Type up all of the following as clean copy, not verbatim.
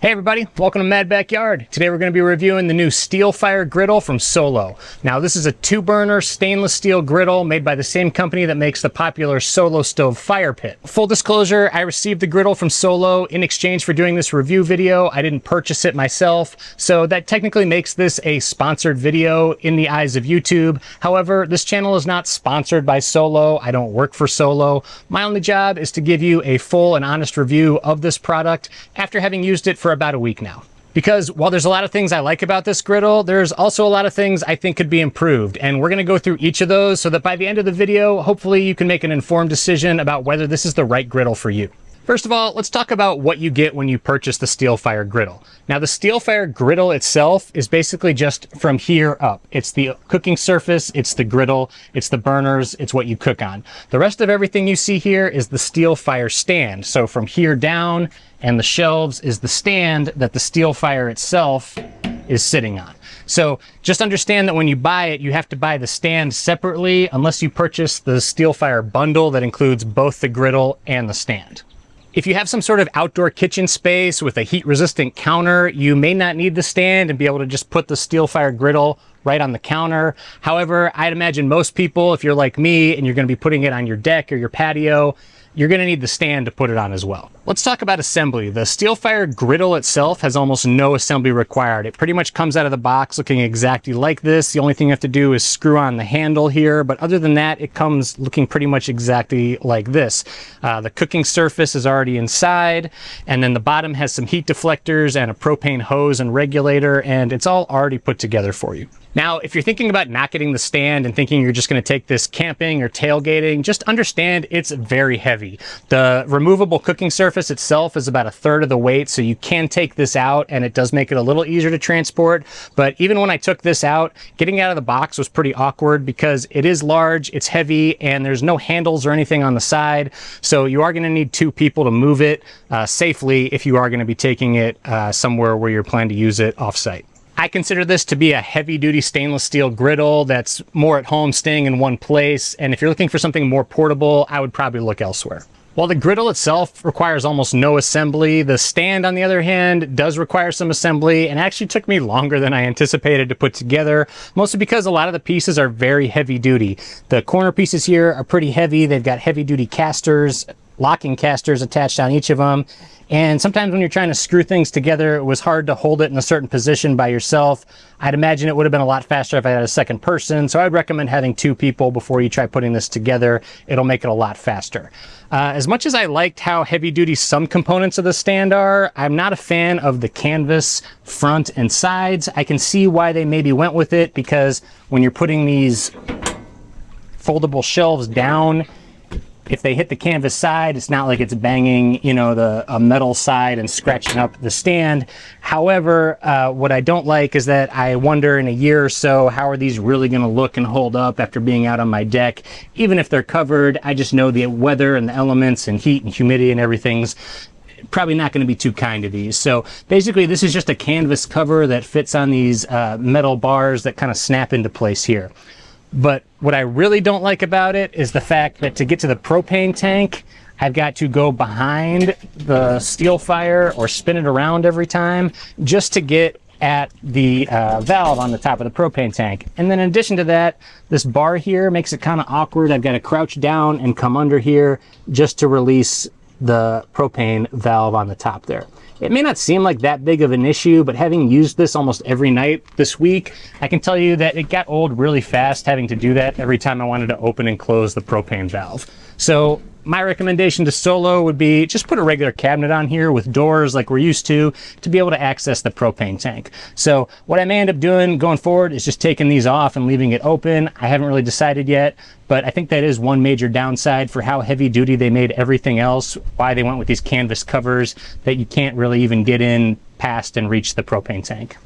Hey everybody, welcome to Mad Backyard. Today we're going to be reviewing the new Steelfire Griddle from Solo. Now this is a 2-burner stainless steel griddle made by the same company that makes the popular Solo stove fire pit. Full disclosure, I received the griddle from Solo in exchange for doing this review video. I didn't purchase it myself, so that technically makes this a sponsored video in the eyes of YouTube. However, this channel is not sponsored by Solo. I don't work for Solo. My only job is to give you a full and honest review of this product after having used it for about a week now. Because while there's a lot of things I like about this griddle, there's also a lot of things I think could be improved. And we're going to go through each of those so that by the end of the video, hopefully you can make an informed decision about whether this is the right griddle for you. First of all, let's talk about what you get when you purchase the Steelfire Griddle. Now, the Steelfire Griddle itself is basically just from here up. It's the cooking surface, it's the griddle, it's the burners, it's what you cook on. The rest of everything you see here is the Steelfire stand. So from here down and the shelves is the stand that the Steelfire itself is sitting on. So just understand that when you buy it, you have to buy the stand separately unless you purchase the Steelfire bundle that includes both the griddle and the stand. If you have some sort of outdoor kitchen space with a heat-resistant counter, you may not need the stand and be able to just put the Steelfire Griddle right on the counter. However, I'd imagine most people, if you're like me and you're going to be putting it on your deck or your patio, you're going to need the stand to put it on as well. Let's talk about assembly. The Steelfire Griddle itself has almost no assembly required. It pretty much comes out of the box looking exactly like this. The only thing you have to do is screw on the handle here, but other than that, it comes looking pretty much exactly like this. The cooking surface is already inside, and then the bottom has some heat deflectors and a propane hose and regulator, and it's all already put together for you. Now, if you're thinking about not getting the stand and thinking you're just going to take this camping or tailgating, just understand it's very heavy. The removable cooking surface itself is about 1/3 of the weight, so you can take this out and it does make it a little easier to transport. But even when I took this out, getting out of the box was pretty awkward because it is large, it's heavy, and there's no handles or anything on the side. So you are going to need 2 people to move it safely if you are going to be taking it somewhere where you're planning to use it off-site. I consider this to be a heavy-duty stainless steel griddle that's more at home, staying in one place, and if you're looking for something more portable, I would probably look elsewhere. While the griddle itself requires almost no assembly, the stand, on the other hand, does require some assembly, and actually took me longer than I anticipated to put together, mostly because a lot of the pieces are very heavy-duty. The corner pieces here are pretty heavy. They've got heavy-duty casters, locking casters attached on each of them. And sometimes when you're trying to screw things together, it was hard to hold it in a certain position by yourself. I'd imagine it would have been a lot faster if I had a second person, so I'd recommend having 2 people before you try putting this together. It'll make it a lot faster. As much as I liked how heavy-duty some components of the stand are, I'm not a fan of the canvas front and sides. I can see why they maybe went with it, because when you're putting these foldable shelves down, if they hit the canvas side, it's not like it's banging, you know, a metal side and scratching up the stand. However, what I don't like is that I wonder in a year or so, how are these really going to look and hold up after being out on my deck? Even if they're covered, I just know the weather and the elements and heat and humidity and everything's probably not going to be too kind to these. So basically, this is just a canvas cover that fits on these metal bars that kind of snap into place here. But what I really don't like about it is the fact that to get to the propane tank, I've got to go behind the Steelfire or spin it around every time just to get at the valve on the top of the propane tank. And then in addition to that, this bar here makes it kind of awkward. I've got to crouch down and come under here just to release the propane valve on the top there. It may not seem like that big of an issue, but having used this almost every night this week, I can tell you that it got old really fast having to do that every time I wanted to open and close the propane valve. So my recommendation to Solo would be just put a regular cabinet on here with doors like we're used to be able to access the propane tank. So what I may end up doing going forward is just taking these off and leaving it open. I haven't really decided yet, but I think that is one major downside for how heavy duty they made everything else, why they went with these canvas covers that you can't really even get in past and reach the propane tank.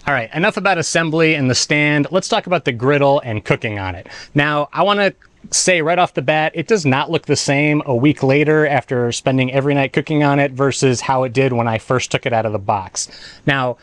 All right, enough about assembly and the stand. Let's talk about the griddle and cooking on it. Now, I want to say right off the bat, it does not look the same a week later after spending every night cooking on it versus how it did when I first took it out of the box. Now,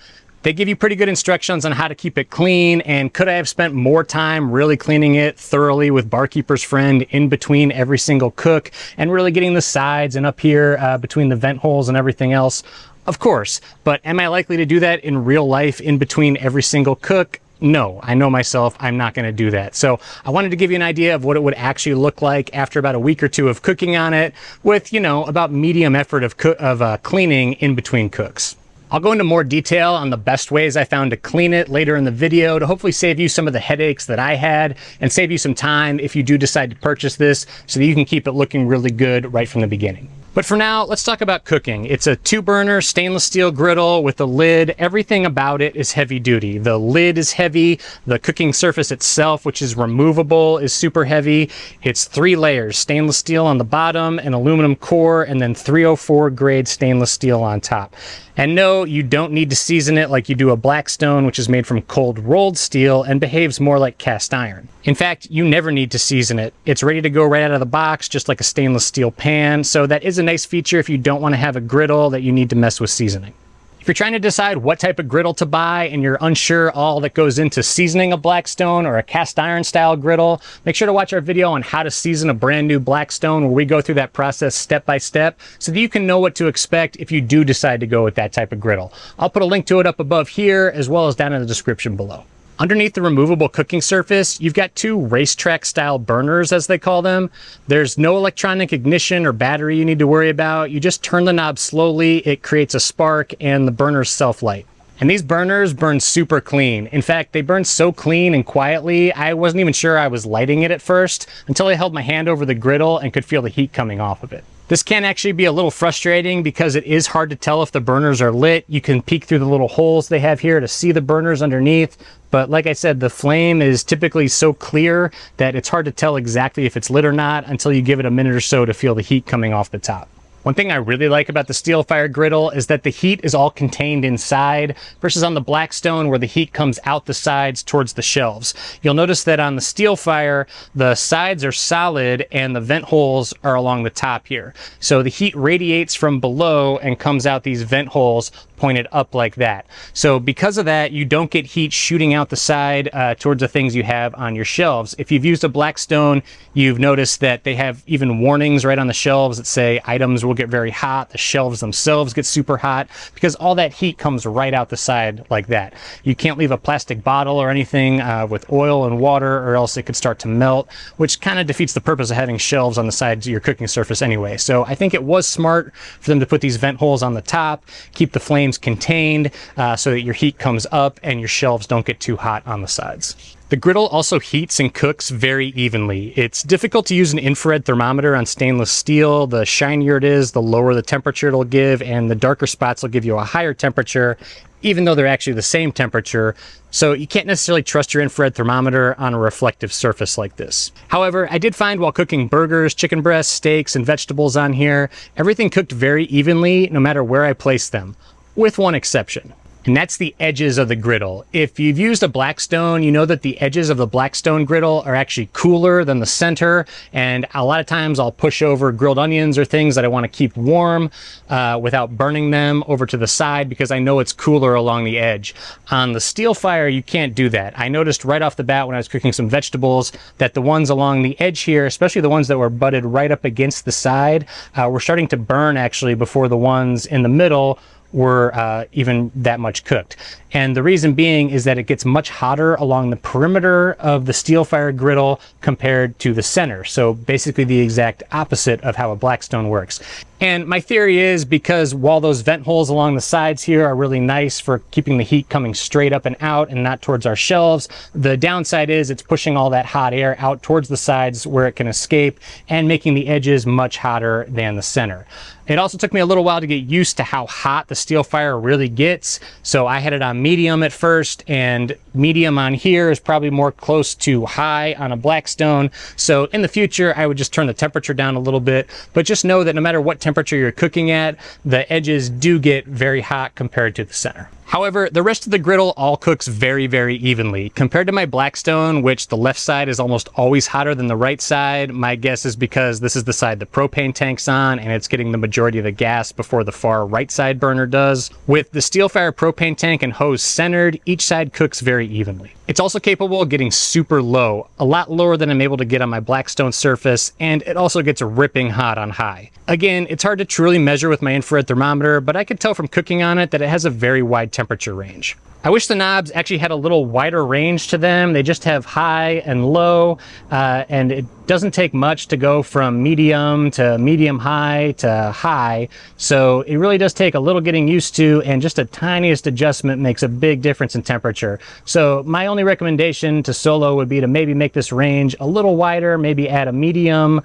They give you pretty good instructions on how to keep it clean, and could I have spent more time really cleaning it thoroughly with Barkeeper's Friend in between every single cook and really getting the sides and up here between the vent holes and everything else? Of course, but am I likely to do that in real life in between every single cook? No, I know myself, I'm not going to do that. So I wanted to give you an idea of what it would actually look like after about a week or two of cooking on it with, you know, about medium effort of cleaning in between cooks. I'll go into more detail on the best ways I found to clean it later in the video to hopefully save you some of the headaches that I had and save you some time if you do decide to purchase this so that you can keep it looking really good right from the beginning. But for now, let's talk about cooking. It's a 2-burner stainless steel griddle with a lid. Everything about it is heavy duty. The lid is heavy. The cooking surface itself, which is removable, is super heavy. It's 3 layers, stainless steel on the bottom, an aluminum core, and then 304 grade stainless steel on top. And no, you don't need to season it like you do a Blackstone, which is made from cold rolled steel and behaves more like cast iron. In fact, you never need to season it. It's ready to go right out of the box, just like a stainless steel pan. So that is a nice feature if you don't want to have a griddle that you need to mess with seasoning. If you're trying to decide what type of griddle to buy and you're unsure all that goes into seasoning a Blackstone or a cast iron style griddle, make sure to watch our video on how to season a brand new Blackstone, where we go through that process step by step so that you can know what to expect if you do decide to go with that type of griddle. I'll put a link to it up above here as well as down in the description below. Underneath the removable cooking surface, you've got 2 racetrack style burners, as they call them. There's no electronic ignition or battery you need to worry about. You just turn the knob slowly, it creates a spark, and the burners self-light. And these burners burn super clean. In fact, they burn so clean and quietly, I wasn't even sure I was lighting it at first until I held my hand over the griddle and could feel the heat coming off of it. This can actually be a little frustrating because it is hard to tell if the burners are lit. You can peek through the little holes they have here to see the burners underneath. But like I said, the flame is typically so clear that it's hard to tell exactly if it's lit or not until you give it a minute or so to feel the heat coming off the top. One thing I really like about the Steelfire Griddle is that the heat is all contained inside versus on the Blackstone where the heat comes out the sides towards the shelves. You'll notice that on the Steelfire, the sides are solid and the vent holes are along the top here. So the heat radiates from below and comes out these vent holes pointed up like that. So because of that, you don't get heat shooting out the side towards the things you have on your shelves. If you've used a Blackstone, you've noticed that they have even warnings right on the shelves that say items will get very hot. The shelves themselves get super hot because all that heat comes right out the side like that. You can't leave a plastic bottle or anything with oil and water, or else it could start to melt, which kind of defeats the purpose of having shelves on the sides of your cooking surface anyway. So I think it was smart for them to put these vent holes on the top, keep the flames contained so that your heat comes up and your shelves don't get too hot on the sides. The griddle also heats and cooks very evenly. It's difficult to use an infrared thermometer on stainless steel. The shinier it is, the lower the temperature it'll give, and the darker spots will give you a higher temperature, even though they're actually the same temperature. So you can't necessarily trust your infrared thermometer on a reflective surface like this. However, I did find while cooking burgers, chicken breasts, steaks, and vegetables on here, everything cooked very evenly no matter where I placed them, with one exception. And that's the edges of the griddle. If you've used a Blackstone, you know that the edges of the Blackstone griddle are actually cooler than the center. And a lot of times I'll push over grilled onions or things that I want to keep warm without burning them over to the side because I know it's cooler along the edge. On the Steelfire, you can't do that. I noticed right off the bat when I was cooking some vegetables that the ones along the edge here, especially the ones that were butted right up against the side, were starting to burn actually before the ones in the middle were even that much cooked. And the reason being is that it gets much hotter along the perimeter of the Steelfire griddle compared to the center. So basically the exact opposite of how a Blackstone works. And my theory is because while those vent holes along the sides here are really nice for keeping the heat coming straight up and out and not towards our shelves, the downside is it's pushing all that hot air out towards the sides where it can escape and making the edges much hotter than the center. It also took me a little while to get used to how hot the Steelfire really gets. So I had it on medium at first, and medium on here is probably more close to high on a Blackstone. So in the future, I would just turn the temperature down a little bit, but just know that no matter what temperature you're cooking at, the edges do get very hot compared to the center. However, the rest of the griddle all cooks very, very evenly. Compared to my Blackstone, which the left side is almost always hotter than the right side, my guess is because this is the side the propane tank's on and it's getting the majority of the gas before the far right side burner does. With the Steelfire propane tank and hose centered, each side cooks very evenly. It's also capable of getting super low, a lot lower than I'm able to get on my Blackstone surface, and it also gets ripping hot on high. Again, it's hard to truly measure with my infrared thermometer, but I could tell from cooking on it that it has a very wide temperature range. I wish the knobs actually had a little wider range to them. They just have high and low, and it doesn't take much to go from medium to medium high to high. So it really does take a little getting used to, and just a tiniest adjustment makes a big difference in temperature. So my only recommendation to Solo would be to maybe make this range a little wider, maybe add a medium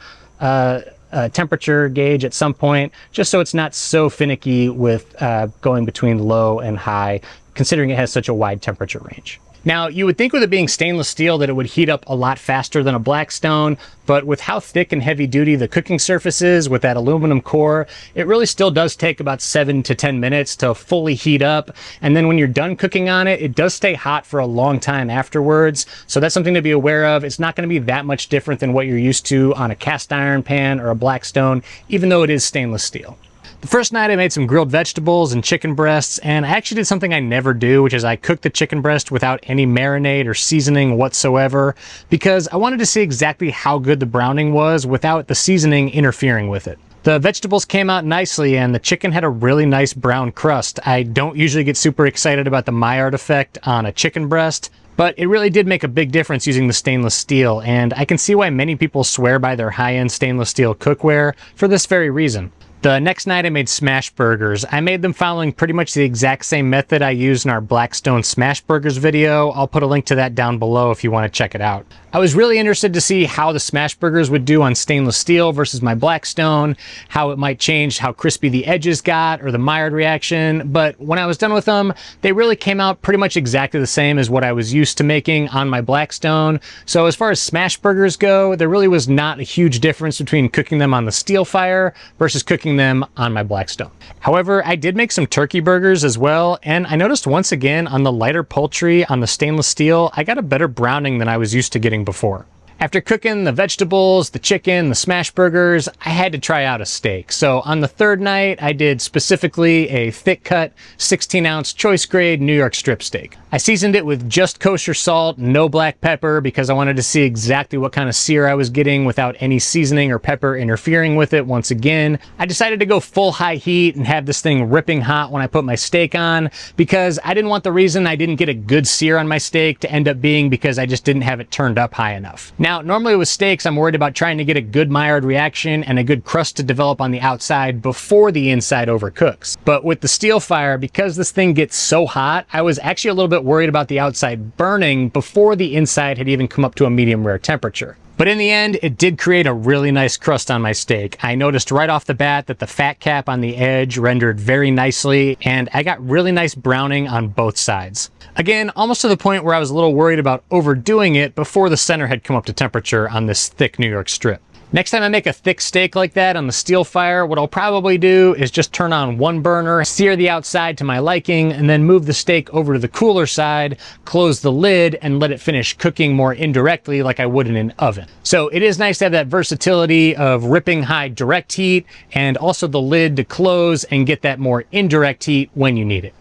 temperature gauge at some point, just so it's not so finicky with going between low and high, considering it has such a wide temperature range. Now, you would think with it being stainless steel that it would heat up a lot faster than a Blackstone, but with how thick and heavy duty the cooking surface is with that aluminum core, it really still does take about 7 to 10 minutes to fully heat up. And then when you're done cooking on it, it does stay hot for a long time afterwards. So that's something to be aware of. It's not going to be that much different than what you're used to on a cast iron pan or a Blackstone, even though it is stainless steel. The first night I made some grilled vegetables and chicken breasts, and I actually did something I never do, which is I cooked the chicken breast without any marinade or seasoning whatsoever, because I wanted to see exactly how good the browning was without the seasoning interfering with it. The vegetables came out nicely, and the chicken had a really nice brown crust. I don't usually get super excited about the Maillard effect on a chicken breast, but it really did make a big difference using the stainless steel, and I can see why many people swear by their high-end stainless steel cookware for this very reason. The next night I made smash burgers. I made them following pretty much the exact same method I used in our Blackstone smash burgers video. I'll put a link to that down below if you want to check it out. I was really interested to see how the smash burgers would do on stainless steel versus my Blackstone, how it might change how crispy the edges got or the Maillard reaction, but when I was done with them, they really came out pretty much exactly the same as what I was used to making on my Blackstone. So as far as smash burgers go, there really was not a huge difference between cooking them on the Steelfire versus cooking them on my Blackstone. However, I did make some turkey burgers as well, and I noticed once again on the lighter poultry on the stainless steel, I got a better browning than I was used to getting before. After cooking the vegetables, the chicken, the smash burgers, I had to try out a steak. So on the third night, I did specifically a thick cut, 16-ounce choice grade New York strip steak. I seasoned it with just kosher salt, no black pepper, because I wanted to see exactly what kind of sear I was getting without any seasoning or pepper interfering with it once again. I decided to go full high heat and have this thing ripping hot when I put my steak on, because I didn't want the reason I didn't get a good sear on my steak to end up being because I just didn't have it turned up high enough. Now, normally with steaks, I'm worried about trying to get a good Maillard reaction and a good crust to develop on the outside before the inside overcooks. But with the Steelfire, because this thing gets so hot, I was actually a little bit worried about the outside burning before the inside had even come up to a medium rare temperature. But in the end, it did create a really nice crust on my steak. I noticed right off the bat that the fat cap on the edge rendered very nicely, and I got really nice browning on both sides. Again, almost to the point where I was a little worried about overdoing it before the center had come up to temperature on this thick New York strip. Next time I make a thick steak like that on the Steelfire, what I'll probably do is just turn on one burner, sear the outside to my liking, and then move the steak over to the cooler side, close the lid, and let it finish cooking more indirectly like I would in an oven. So it is nice to have that versatility of ripping high direct heat and also the lid to close and get that more indirect heat when you need it.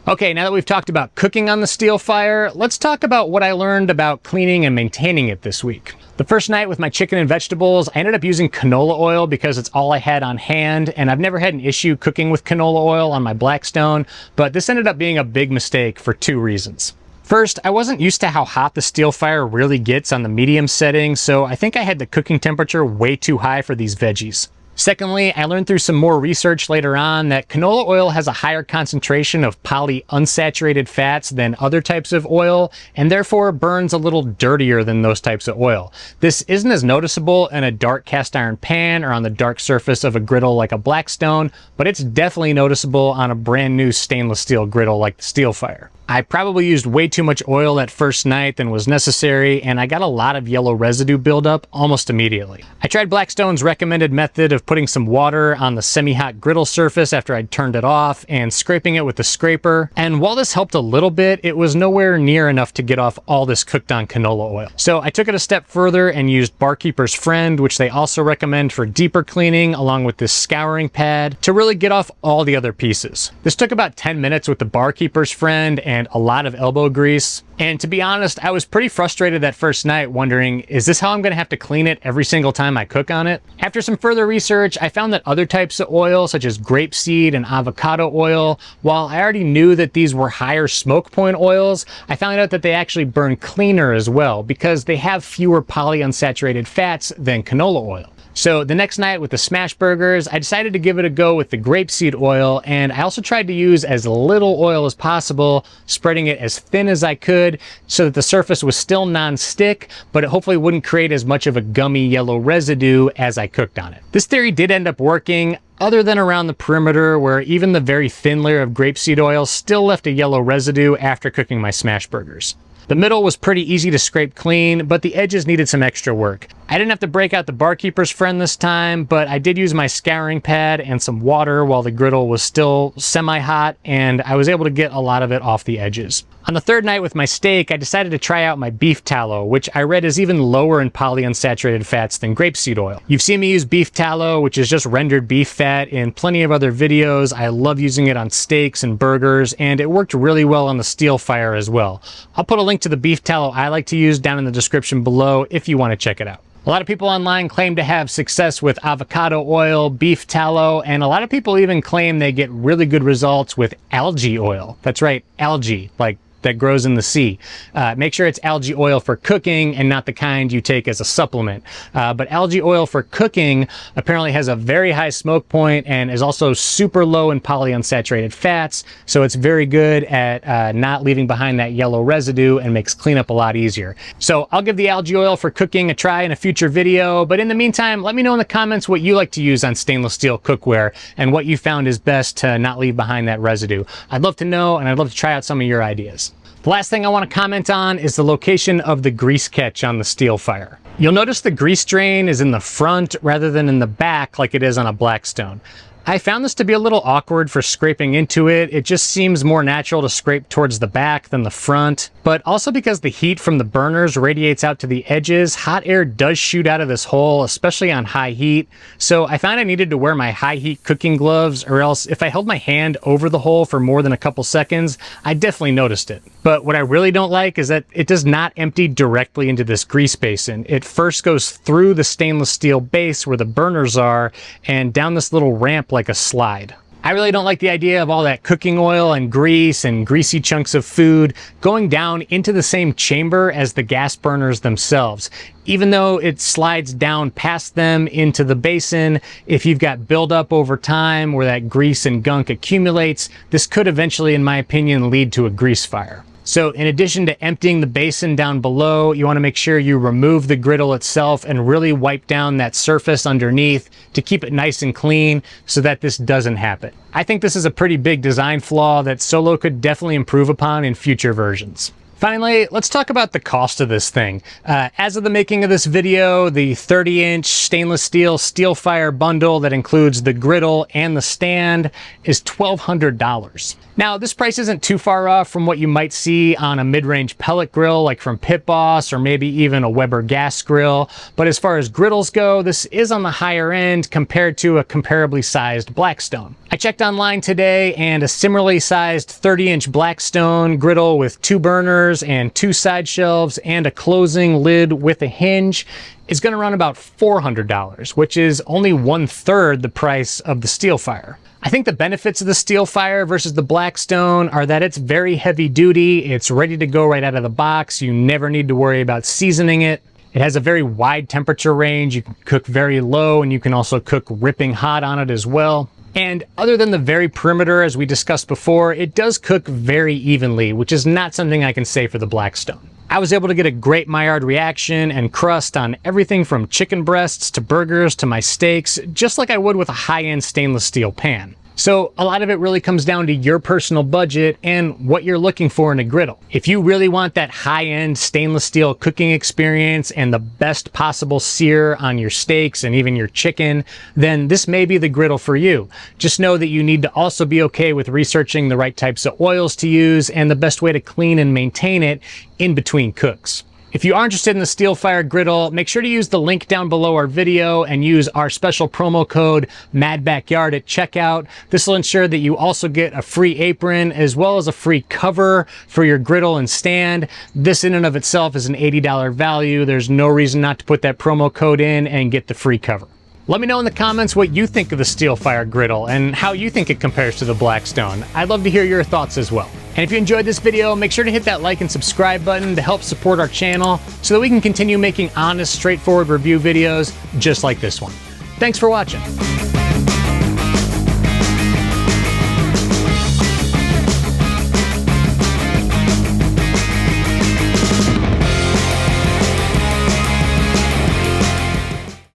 Okay, now that we've talked about cooking on the Steelfire, let's talk about what I learned about cleaning and maintaining it this week. The first night with my chicken and vegetables, I ended up using canola oil because it's all I had on hand, and I've never had an issue cooking with canola oil on my Blackstone, but this ended up being a big mistake for two reasons. First, I wasn't used to how hot the Steelfire really gets on the medium setting, so I think I had the cooking temperature way too high for these veggies. Secondly, I learned through some more research later on that canola oil has a higher concentration of polyunsaturated fats than other types of oil, and therefore burns a little dirtier than those types of oil. This isn't as noticeable in a dark cast iron pan or on the dark surface of a griddle like a Blackstone, but it's definitely noticeable on a brand new stainless steel griddle like the Steelfire. I probably used way too much oil that first night than was necessary, and I got a lot of yellow residue buildup almost immediately. I tried Blackstone's recommended method of with putting some water on the semi-hot griddle surface after I'd turned it off and scraping it with the scraper. And while this helped a little bit, it was nowhere near enough to get off all this cooked on canola oil. So I took it a step further and used Barkeeper's Friend, which they also recommend for deeper cleaning, along with this scouring pad to really get off all the other pieces. This took about 10 minutes with the Barkeeper's Friend and a lot of elbow grease. And to be honest, I was pretty frustrated that first night, wondering, is this how I'm going to have to clean it every single time I cook on it? After some further research, I found that other types of oil, such as grapeseed and avocado oil, while I already knew that these were higher smoke point oils, I found out that they actually burn cleaner as well because they have fewer polyunsaturated fats than canola oil. So the next night with the smash burgers, I decided to give it a go with the grapeseed oil, and I also tried to use as little oil as possible, spreading it as thin as I could so that the surface was still non-stick, but it hopefully wouldn't create as much of a gummy yellow residue as I cooked on it. This theory did end up working, other than around the perimeter where even the very thin layer of grapeseed oil still left a yellow residue after cooking my smash burgers. The middle was pretty easy to scrape clean, but the edges needed some extra work. I didn't have to break out the Barkeeper's Friend this time, but I did use my scouring pad and some water while the griddle was still semi-hot, and I was able to get a lot of it off the edges. On the third night with my steak, I decided to try out my beef tallow, which I read is even lower in polyunsaturated fats than grapeseed oil. You've seen me use beef tallow, which is just rendered beef fat, in plenty of other videos. I love using it on steaks and burgers, and it worked really well on the Steelfire as well. I'll put a link to the beef tallow I like to use down in the description below if you want to check it out. A lot of people online claim to have success with avocado oil, beef tallow, and a lot of people even claim they get really good results with algae oil. That's right, algae, like that grows in the sea. Make sure it's algae oil for cooking and not the kind you take as a supplement. But algae oil for cooking apparently has a very high smoke point and is also super low in polyunsaturated fats, so it's very good at not leaving behind that yellow residue and makes cleanup a lot easier. So I'll give the algae oil for cooking a try in a future video, but in the meantime, let me know in the comments what you like to use on stainless steel cookware and what you found is best to not leave behind that residue. I'd love to know, and I'd love to try out some of your ideas. The last thing I want to comment on is the location of the grease catch on the Steelfire. You'll notice the grease drain is in the front rather than in the back like it is on a Blackstone. I found this to be a little awkward for scraping into it. It just seems more natural to scrape towards the back than the front, but also because the heat from the burners radiates out to the edges, hot air does shoot out of this hole, especially on high heat. So I found I needed to wear my high heat cooking gloves, or else if I held my hand over the hole for more than a couple seconds, I definitely noticed it. But what I really don't like is that it does not empty directly into this grease basin. It first goes through the stainless steel base where the burners are and down this little ramp like a slide. I really don't like the idea of all that cooking oil and grease and greasy chunks of food going down into the same chamber as the gas burners themselves. Even though it slides down past them into the basin, if you've got buildup over time where that grease and gunk accumulates, this could eventually, in my opinion, lead to a grease fire. So in addition to emptying the basin down below, you want to make sure you remove the griddle itself and really wipe down that surface underneath to keep it nice and clean so that this doesn't happen. I think this is a pretty big design flaw that Solo could definitely improve upon in future versions. Finally, let's talk about the cost of this thing. As of the making of this video, the 30-inch stainless steel Steelfire bundle that includes the griddle and the stand is $1,200. Now, this price isn't too far off from what you might see on a mid-range pellet grill like from Pit Boss or maybe even a Weber gas grill, but as far as griddles go, this is on the higher end compared to a comparably sized Blackstone. I checked online today, and a similarly sized 30-inch Blackstone griddle with 2 burners and 2 side shelves and a closing lid with a hinge is going to run about $400, which is only 1/3 the price of the Steelfire. I think the benefits of the Steelfire versus the Blackstone are that it's very heavy duty, it's ready to go right out of the box, you never need to worry about seasoning it. It has a very wide temperature range, you can cook very low and you can also cook ripping hot on it as well. And other than the very perimeter, as we discussed before, it does cook very evenly, which is not something I can say for the Blackstone. I was able to get a great Maillard reaction and crust on everything from chicken breasts to burgers to my steaks, just like I would with a high-end stainless steel pan. So a lot of it really comes down to your personal budget and what you're looking for in a griddle. If you really want that high-end stainless steel cooking experience and the best possible sear on your steaks and even your chicken, then this may be the griddle for you. Just know that you need to also be okay with researching the right types of oils to use and the best way to clean and maintain it in between cooks. If you are interested in the Steelfire Griddle, make sure to use the link down below our video and use our special promo code MADBACKYARD at checkout. This will ensure that you also get a free apron as well as a free cover for your griddle and stand. This in and of itself is an $80 value. There's no reason not to put that promo code in and get the free cover. Let me know in the comments what you think of the Steelfire Griddle and how you think it compares to the Blackstone. I'd love to hear your thoughts as well. And if you enjoyed this video, make sure to hit that like and subscribe button to help support our channel so that we can continue making honest, straightforward review videos just like this one. Thanks for watching.